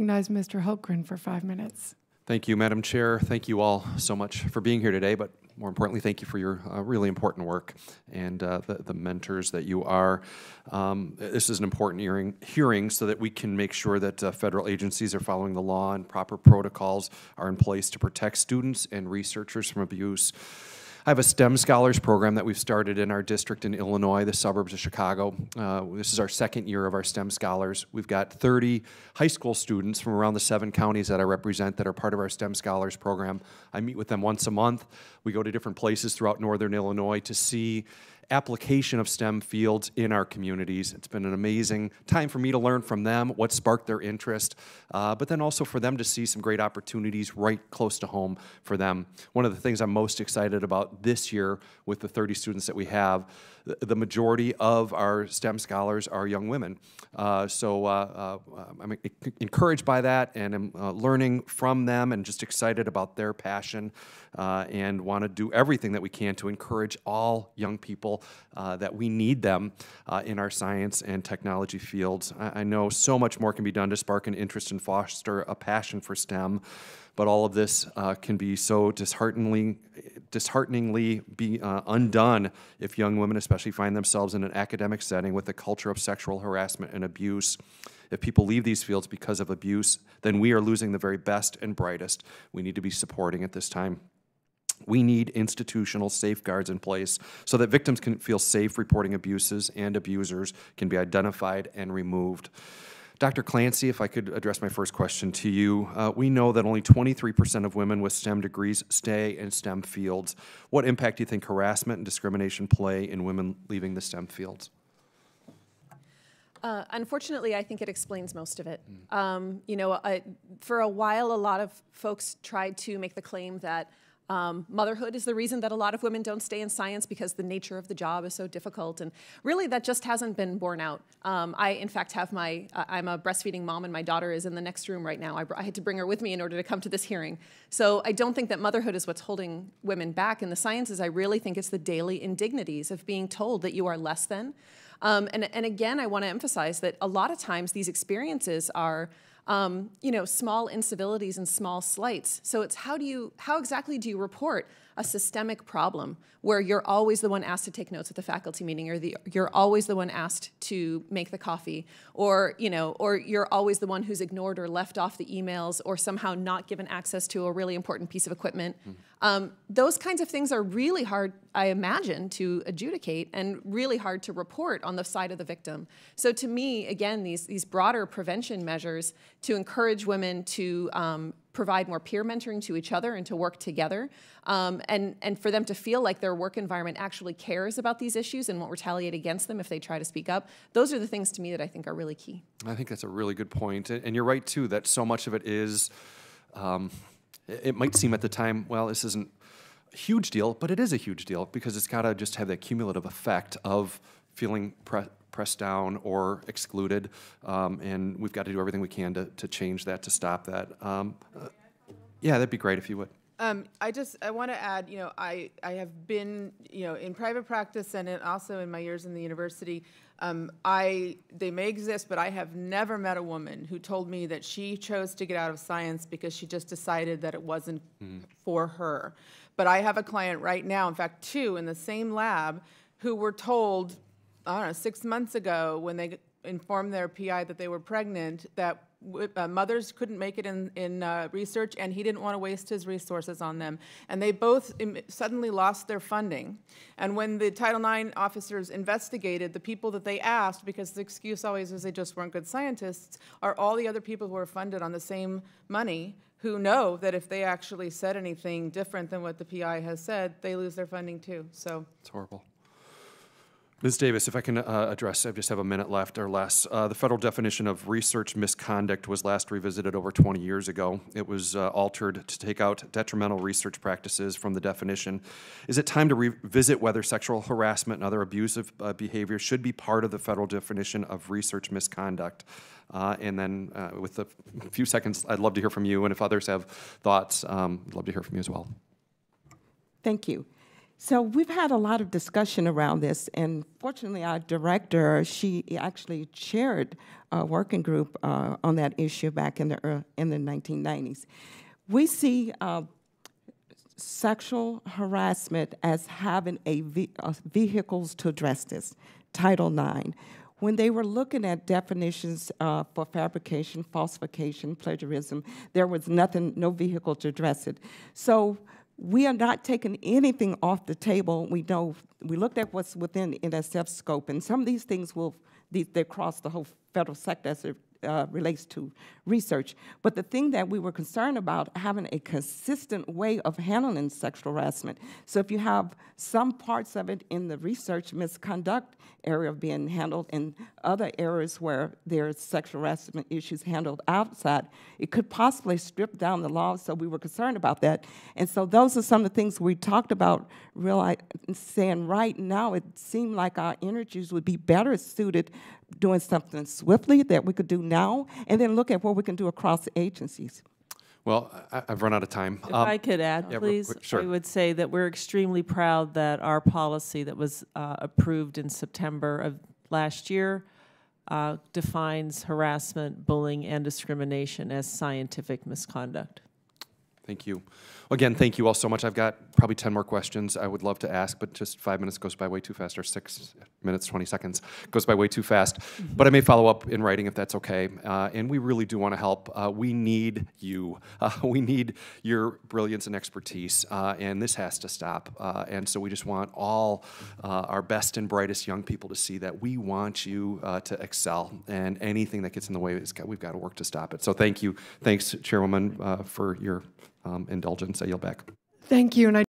recognize Mr. Hultgren for 5 minutes. Thank you, Madam Chair. Thank you all so much for being here today, but more importantly, thank you for your really important work and the mentors that you are. This is an important hearing so that we can make sure that federal agencies are following the law and proper protocols are in place to protect students and researchers from abuse. I have a STEM Scholars program that we've started in our district in Illinois, the suburbs of Chicago. This is our second year of our STEM Scholars. We've got 30 high school students from around the 7 counties that I represent that are part of our STEM Scholars program. I meet with them once a month. We go to different places throughout northern Illinois to see application of STEM fields in our communities. It's been an amazing time for me to learn from them what sparked their interest, but then also for them to see some great opportunities right close to home for them. One of the things I'm most excited about this year with the 30 students that we have, the majority of our STEM scholars are young women. So I'm encouraged by that, and I'm learning from them and just excited about their passion and want to do everything that we can to encourage all young people that we need them in our science and technology fields. I know so much more can be done to spark an interest and foster a passion for STEM, but all of this can be so dishearteningly be undone if young women especially find themselves in an academic setting with a culture of sexual harassment and abuse. If people leave these fields because of abuse, then we are losing the very best and brightest we need to be supporting at this time. We need institutional safeguards in place so that victims can feel safe reporting abuses and abusers can be identified and removed. Dr. Clancy, if I could address my first question to you, we know that only 23% of women with STEM degrees stay in STEM fields. What impact do you think harassment and discrimination play in women leaving the STEM fields? Unfortunately, I think it explains most of it. You know, for a while, a lot of folks tried to make the claim that motherhood is the reason that a lot of women don't stay in science because the nature of the job is so difficult, and really that just hasn't been borne out. I, in fact, have I'm a breastfeeding mom, and my daughter is in the next room right now. I had to bring her with me in order to come to this hearing. So I don't think that motherhood is what's holding women back in the sciences. I really think it's the daily indignities of being told that you are less than. And again, I want to emphasize that a lot of times these experiences are you know, small incivilities and small slights. So it's how exactly do you report a systemic problem where you're always the one asked to take notes at the faculty meeting, or you're always the one asked to make the coffee, or you know, or you're always the one who's ignored or left off the emails, or somehow not given access to a really important piece of equipment. Those kinds of things are really hard, I imagine, to adjudicate and really hard to report on the side of the victim. So to me, again, these broader prevention measures to encourage women to provide more peer mentoring to each other and to work together, and for them to feel like their work environment actually cares about these issues and won't retaliate against them if they try to speak up. Those are the things to me that I think are really key. I think that's a really good point. And you're right, too, that so much of it is, it might seem at the time, well, this isn't a huge deal, but it is a huge deal because it's got to just have that cumulative effect of feeling pressed down or excluded, and we've got to do everything we can to change that, to stop that. Yeah, that'd be great if you would. I want to add, you know, I have been, you know, in private practice and also in my years in the university, they may exist, but I have never met a woman who told me that she chose to get out of science because she just decided that it wasn't for her. But I have a client right now, in fact, 2 in the same lab, who were told, I don't know, 6 months ago when they informed their PI that they were pregnant, that mothers couldn't make it in research, and he didn't want to waste his resources on them. And they both suddenly lost their funding. And when the Title IX officers investigated, the people that they asked, because the excuse always is they just weren't good scientists, are all the other people who are funded on the same money, who know that if they actually said anything different than what the PI has said, they lose their funding too. So it's horrible. Ms. Davis, if I can address, I just have a minute left or less. The federal definition of research misconduct was last revisited over 20 years ago. It was altered to take out detrimental research practices from the definition. Is it time to revisit whether sexual harassment and other abusive behavior should be part of the federal definition of research misconduct? And then with a few seconds, I'd love to hear from you, and if others have thoughts, I'd love to hear from you as well. Thank you. So we've had a lot of discussion around this, and fortunately our director, she actually chaired a working group on that issue back in the 1990s. We see sexual harassment as having vehicles to address this, Title IX. When they were looking at definitions for fabrication, falsification, plagiarism, there was no vehicle to address it. So we are not taking anything off the table. We looked at what's within NSF's scope, and some of these things they cross the whole federal sector as it relates to research. But the thing that we were concerned about, having a consistent way of handling sexual harassment. So if you have some parts of it in the research misconduct area being handled and other areas where there's sexual harassment issues handled outside, it could possibly strip down the law, so we were concerned about that. And so those are some of the things we talked about, saying right now it seemed like our energies would be better suited doing something swiftly that we could do now, and then look at what we can do across agencies. Well, I've run out of time. If I could add, yeah, please, sure. I would say that we're extremely proud that our policy that was approved in September of last year defines harassment, bullying, and discrimination as scientific misconduct. Thank you. Again, thank you all so much. I've got probably 10 more questions I would love to ask, but just 5 minutes goes by way too fast, or 6 minutes, 20 seconds goes by way too fast. But I may follow up in writing if that's okay. And we really do want to help. We need you. We need your brilliance and expertise, and this has to stop. And so we just want all our best and brightest young people to see that we want you to excel, and anything that gets in the way, we've got to work to stop it. So thank you. Thanks, Chairwoman, for your indulgence. I yield back. Thank you. And I